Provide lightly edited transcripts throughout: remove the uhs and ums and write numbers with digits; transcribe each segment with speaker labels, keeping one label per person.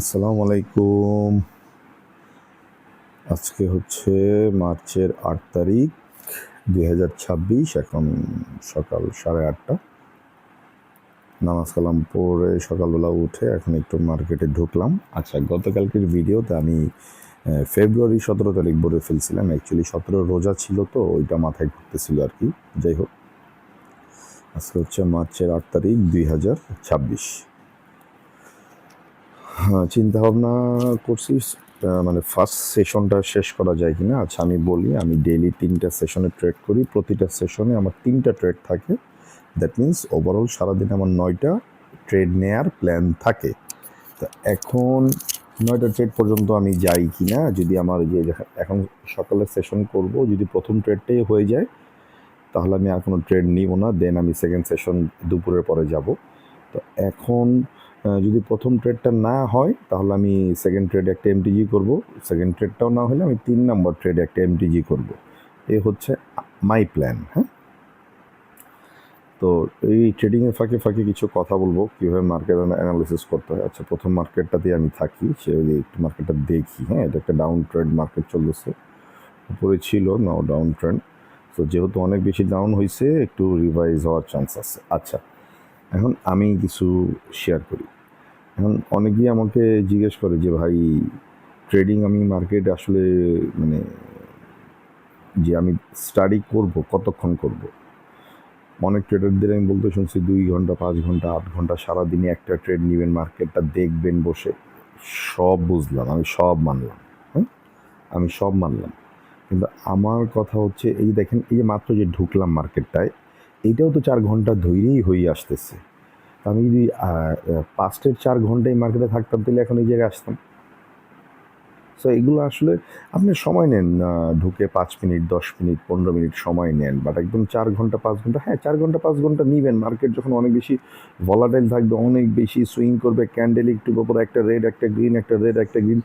Speaker 1: আসসালামু আলাইকুম। আজকে হচ্ছে মার্চের 8 তারিখ 2026। এখন সকাল 8:30। নামাজ কালাম পড়ে সকালবেলা উঠে এখন একটু মার্কেটে ঢুকলাম। আচ্ছা, গতকালকের ভিডিওতে আমি ফেব্রুয়ারি 17 তারিখ বলে ফেলছিলাম। অ্যাকচুয়ালি 17 রোজা ছিল, তো ওইটা মাথায় ঘুরতেছিল আর কি। যাই হোক, আজকে হচ্ছে মার্চের 8 তারিখ 2026। হ্যাঁ, চিন্তা ভাবনা করছি মানে ফার্স্ট সেশনটা শেষ করা যায় কিনা। আচ্ছা, আমি বলি, আমি ডেইলি 3টা সেশনে ট্রেড করি। প্রতিটা সেশনে আমার 3টা ট্রেড থাকে। দ্যাট মিন্স ওভারঅল সারাদিনে আমার 9টা ট্রেড নেয়ার প্ল্যান থাকে। তো এখন 9টা ট্রেড পর্যন্ত আমি যাই কিনা, যদি আমার যে এখন সকালে সেশন করব, যদি প্রথম ট্রেডটাই হয়ে যায় তাহলে আমি আর কোনো ট্রেড নিব না। দেন আমি সেকেন্ড সেশন দুপুরের পরে যাব। তো এখন যদি প্রথম ট্রেডটা না হয় তাহলে আমি সেকেন্ড ট্রেডে একটা এমটিজি করব। সেকেন্ড ট্রেডটাও না হলে আমি 3 নম্বর ট্রেডে একটা এমটিজি করব। এই হচ্ছে মাই প্ল্যান। হ্যাঁ, তো এই ট্রেডিংয়ের ফাঁকে ফাঁকে কিছু কথা বলবো কীভাবে মার্কেট অ্যানালিসিস করতে হয়। আচ্ছা, প্রথম মার্কেটটাতেই আমি থাকি, সে একটু মার্কেটটা দেখি। হ্যাঁ, এটা একটা ডাউন ট্রেন্ড মার্কেট চলতেছে, উপরে ছিল, নাও ডাউন ট্রেন্ড। তো যেহেতু অনেক বেশি ডাউন হয়েছে, একটু রিভাইজ হওয়ার চান্স আছে। আচ্ছা, এখন আমি কিছু শেয়ার করি। এখন অনেকেই আমাকে জিজ্ঞেস করে যে ভাই, ট্রেডিং আমি মার্কেট আসলে মানে যে আমি স্টাডি করব কতক্ষণ করব। অনেক ট্রেডারদের আমি বলতে শুনছি 2 ঘন্টা, 5 ঘন্টা, 8 ঘন্টা সারাদিনে একটা ট্রেড নেবেন, মার্কেটটা দেখবেন বসে। সব বুঝলাম, আমি সব মানলাম। হ্যাঁ, আমি সব মানলাম, কিন্তু আমার কথা হচ্ছে এই দেখেন, এই যে মাত্র যে ঢুকলাম মার্কেটটায়, এইটাও তো 4 ঘন্টা ধৈরেই হয়ে আসতেছে। আমি যদি পাস্টের 4 ঘন্টায় মার্কেটে থাকতাম তাহলে এখন এই জায়গায় আসতাম। সো এগুলো আসলে আপনি সময় নেন, ঢুকে 5 মিনিট, 10 মিনিট, 15 মিনিট সময় নেন, বাট একদম 4 ঘন্টা 5 ঘন্টা, হ্যাঁ 4 ঘন্টা 5 ঘন্টা নিবেন। মার্কেট যখন অনেক বেশি ভলাটাইল থাকবে, অনেক বেশি সুইং করবে, ক্যান্ডেল একটু ওপর একটা রেড একটা গ্রিন, একটা রেড একটা গ্রিন,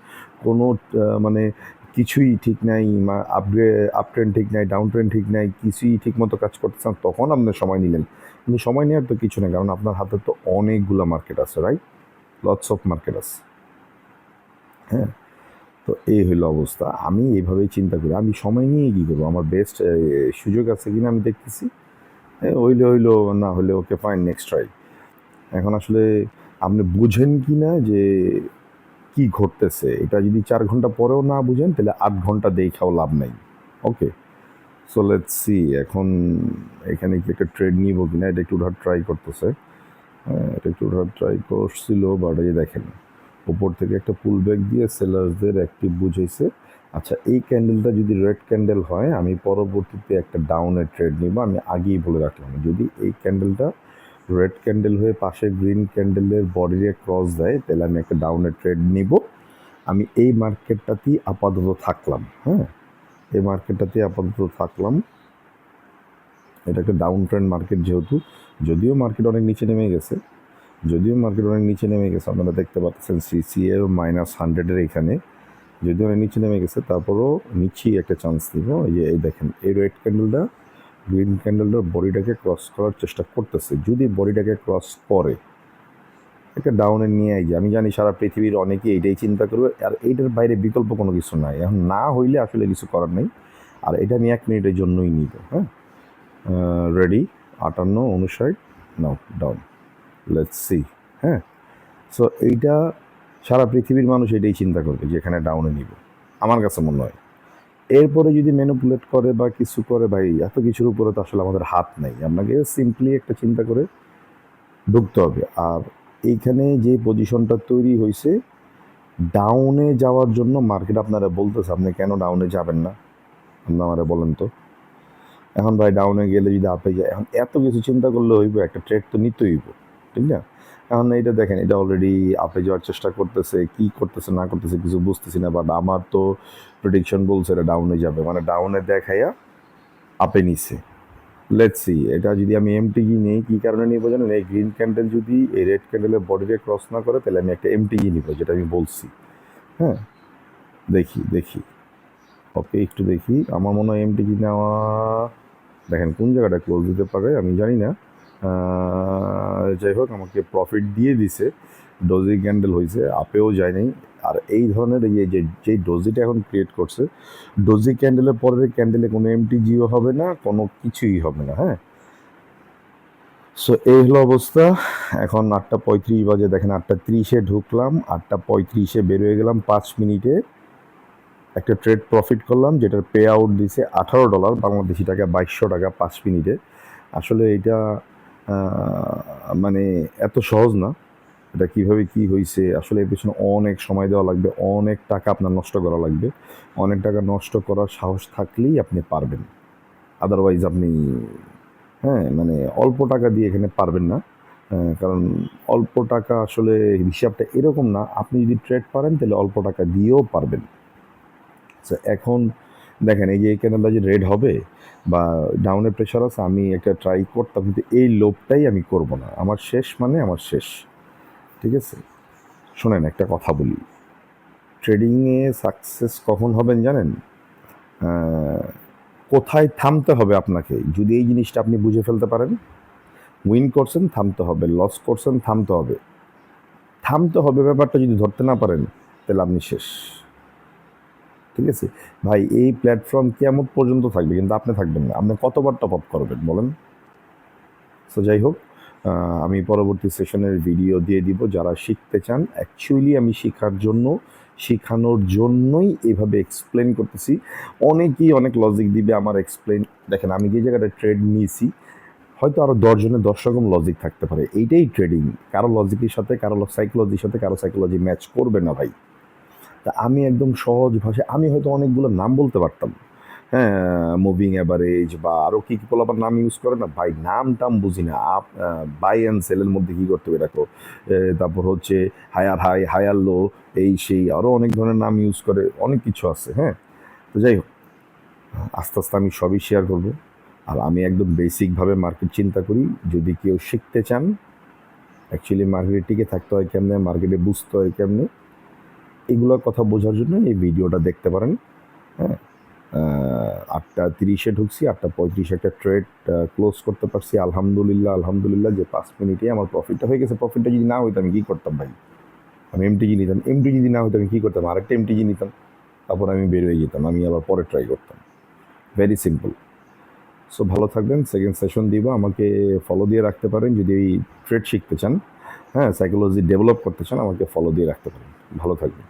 Speaker 1: কোনো মানে কিছুই ঠিক নাই, আপ ট্রেন্ড ঠিক নাই, ডাউন ট্রেন্ড ঠিক নাই, কিছুই ঠিক মতো কাজ করতেছে না, তখন আপনি সময় নিলেন। কিন্তু সময় নেওয়ার তো কিছু নেই, কারণ আপনার হাতে তো অনেকগুলো মার্কেট আছে, রাইট? লটস অফ মার্কেট আছে। হ্যাঁ, তো এই হইলো অবস্থা। আমি এইভাবেই চিন্তা করি, আমি সময় নিয়ে কী করবো, আমার বেস্ট সুযোগ আছে কিনা আমি দেখতেছি। হইলে হইলো, না হলে ওকে ফাইন, নেক্সট ট্রাই। এখন আসলে আপনি বুঝেন কি না যে কি ঘটতেছে, এটা যদি 4 ঘন্টা পরেও না বুঝেন তাহলে 8 ঘন্টা দেখাও লাভ নাই। ওকে, সো লেটস সি। এখন এখানে কি একটা ট্রেড নিব কিনা, এটা একটু উঠার ট্রাই করতেছে। হ্যাঁ, এটা একটু উঠার ট্রাই করছিল, বাট এই দেখেন উপর থেকে একটা পুল ব্যাক দিয়ে সেলার্সদের অ্যাক্টিভ বুঝেছে। আচ্ছা, এই ক্যান্ডেলটা যদি রেড ক্যান্ডেল হয়, আমি পরবর্তীতে একটা ডাউনের ট্রেড নিব। আমি আগেই বলে রাখলাম, যদি এই ক্যান্ডেলটা রেড ক্যান্ডেল হয়ে পাশে গ্রিন ক্যান্ডেলের বডিরে ক্রস দেয় তাহলে আমি একটা ডাউনের ট্রেড নিব। আমি এই মার্কেটটাতেই আপাতত থাকলাম। হ্যাঁ, এই মার্কেটটাতেই আপাতত থাকলাম। এটা একটা ডাউন ট্রেন্ড মার্কেট যেহেতু, যদিও মার্কেট অনেক নিচে নেমে গেছে, আপনারা দেখতে পাচ্ছেন সিসিএ -100-এর এখানে, যদিও অনেক নিচে নেমে গেছে, তারপরও নিচেই একটা চান্স দিব। এই দেখেন, এই রেড ক্যান্ডেলটা গ্রিন ক্যান্ডেলটার বডিটাকে ক্রস করার চেষ্টা করতেছে। যদি বডিটাকে ক্রস করে একটা ডাউনে নিয়ে যায়, আমি জানি সারা পৃথিবীর অনেকে এইটাই চিন্তা করবে, আর এইটার বাইরে বিকল্প কোনো কিছু নাই। এখন না হইলে আসলে কিছু করার নেই, আর এটা আমি 1 মিনিটের জন্যই নিব। হ্যাঁ, ready, 58, 59, now down, let's see. হ্যাঁ, সো এইটা সারা পৃথিবীর মানুষ এটাই চিন্তা করবে যে এখানে ডাউনে নিব, আমার কাছে মনে হয়। এরপরে যদি ম্যানিপুলেট করে বা কিছু করে, ভাই এত কিছুর উপরে তো আসলে আমাদের হাত নেই। আপনাকে সিম্পলি একটা চিন্তা করে ঢুকতে হবে। আর এইখানে যে পজিশনটা তৈরি হয়েছে ডাউনে যাওয়ার জন্য, মার্কেট আপনারা বলতেছে আপনি কেন ডাউনে যাবেন না, আপনারা আমারে বলেন তো। এখন ভাই ডাউনে গেলে যদি আপে যায়, এখন এত কিছু চিন্তা করলে হইব, একটা ট্রেড তো নিতে হইব, ঠিক না? এখন এইটা দেখেন, এটা অলরেডি আপে যাওয়ার চেষ্টা করতেছে, কি করতেছে না করতেছে কিছু বুঝতেছি না, বাট আমার তো প্রেডিকশন বলছে এটা ডাউনে যাবে, মানে ডাউনে দেখাইয়া আপে নিছে। লেটস সি, এটা যদি আমি এমটিজি নিই, কী কারণে নিব জানেন? এই গ্রিন ক্যান্ডেল যদি এই রেড ক্যান্ডেলের বডিকে ক্রস না করে তাহলে আমি একটা এমটিজি নিব, যেটা আমি বলছি। হ্যাঁ, দেখি দেখি, ওকে একটু দেখি। আমার মনে হয় এমটিজি নেওয়া, দেখেন কোন জায়গাটা ক্লোজ দিতে পারে আমি জানি না। যাই হোক, আমাকে প্রফিট দিয়ে দিছে। ডোজি ক্যান্ডেল হয়েছে, আপেও যায় নাই। আর এই ধরনের এই যে যেই ডোজিটা এখন ক্রিয়েট করছে, ডোজি ক্যান্ডেলের পরের ক্যান্ডেলে কোনো এমটিজিও হবে না, কোনো কিছুই হবে না। হ্যাঁ, সো এই হলো অবস্থা। এখন 8:35 বাজে, দেখেন 8:30-এ ঢুকলাম, 8:35-এ বের হয়ে গেলাম, 5 মিনিটে একটা ট্রেড প্রফিট করলাম, যেটার পে আউট দিছে $18, বাংলাদেশি টাকা 2200 টাকা 5 মিনিটে। আসলে এটা মানে এত সহজ না। এটা কিভাবে কি হয়েছে, আসলে এর পেছনে অনেক সময় দেওয়া লাগবে, অনেক টাকা আপনার নষ্ট করা লাগবে। অনেক টাকা নষ্ট করার সাহস থাকলেই আপনি পারবেন, আদারওয়াইজ আপনি, হ্যাঁ, মানে অল্প টাকা দিয়ে এখানে পারবেন না। কারণ অল্প টাকা আসলে হিসাবটা এরকম না, আপনি যদি ট্রেড পারেন তাহলে অল্প টাকা দিয়েও পারবেন। আচ্ছা, এখন দেখেন এই যে এখানে যে রেড হবে বা ডাউনের প্রেশার আছে, আমি একটা ট্রাই করতাম, কিন্তু এই লোভটাই আমি করব না। আমার শেষ মানে আমার শেষ, ঠিক আছে? শোনেন, একটা কথা বলি, ট্রেডিংয়ে সাকসেস কখন হবেন জানেন? আহ, কোথায় থামতে হবে আপনাকে, যদি এই জিনিসটা আপনি বুঝে ফেলতে পারেন। উইন করছেন, থামতে হবে, লস করছেন, থামতে হবে। থামতে হবে ব্যাপারটা যদি ধরতে না পারেন, তাহলে আপনি শেষ, ঠিক আছে? ভাই, এই প্ল্যাটফর্ম কেমন পর্যন্ত থাকবে, কিন্তু আপনি থাকবেন না। আপনি কতবার টপ আপ করবেন বলেন? সো যাই হোক, আমি পরবর্তী সেশনের ভিডিও দিয়ে দিব। যারা শিখতে চান, অ্যাকচুয়ালি আমি শেখানোর জন্যই এভাবে এক্সপ্লেন করতেছি। অনেকেই অনেক লজিক দিবে আমার এক্সপ্লেন। দেখেন, আমি যে জায়গাটা ট্রেড নিয়েছি, হয়তো আরও 10 জনের 10 রকম লজিক থাকতে পারে। এইটাই ট্রেডিং। কারো লজিকের সাথে, কারো সাইকোলজির সাথে কারো সাইকোলজি ম্যাচ করবে না ভাই। তা আমি একদম সহজ ভাষায়, আমি হয়তো অনেকগুলো নাম বলতে পারতাম, হ্যাঁ, মুভিং অ্যাভারেজ বা আরও কী কী আবার নাম ইউজ করে না ভাই, নাম টাম বুঝি না। বাই অ্যান্ড সেলের মধ্যে কী করতে হবে দেখো, তারপর হচ্ছে হায়ার হাই, হায়ার লো, এই সেই আরও অনেক ধরনের নাম ইউজ করে, অনেক কিছু আছে। হ্যাঁ, তো যাই হোক, আস্তে আস্তে আমি সবই শেয়ার করব। আর আমি একদম বেসিকভাবে মার্কেট চিন্তা করি। যদি কেউ শিখতে চান, অ্যাকচুয়ালি মার্কেটে টিকে থাকতে হয় কেমনে, মার্কেটে বুঝতে হয় কেমনে, এগুলোর কথা বোঝার জন্য এই ভিডিওটা দেখতে পারেন। হ্যাঁ, 8:30-এ ঢুকছি, 8:35 একটা ট্রেড ক্লোজ করতে পারছি, আলহামদুলিল্লাহ। আলহামদুলিল্লাহ যে 5 মিনিটে আমার প্রফিটটা হয়ে গেছে। প্রফিটটা যদি না হইতো আমি কী করতাম ভাই? আমি এমটিজি নিতাম। এমটি যদি না হইতো আমি কী করতাম? আরেকটা এমটিজি নিতাম, তারপর আমি বের হয়ে যেতাম, আমি আবার পরে ট্রাই করতাম। Very simple. সো ভালো থাকবেন। সেকেন্ড সেশন দিব, আমাকে ফলো দিয়ে রাখতে পারেন যদি এই ট্রেড শিখতে চান। হ্যাঁ, সাইকোলজি ডেভেলপ করতে চান, আমাকে ফলো দিয়ে রাখতে পারেন। ভালো থাকবেন।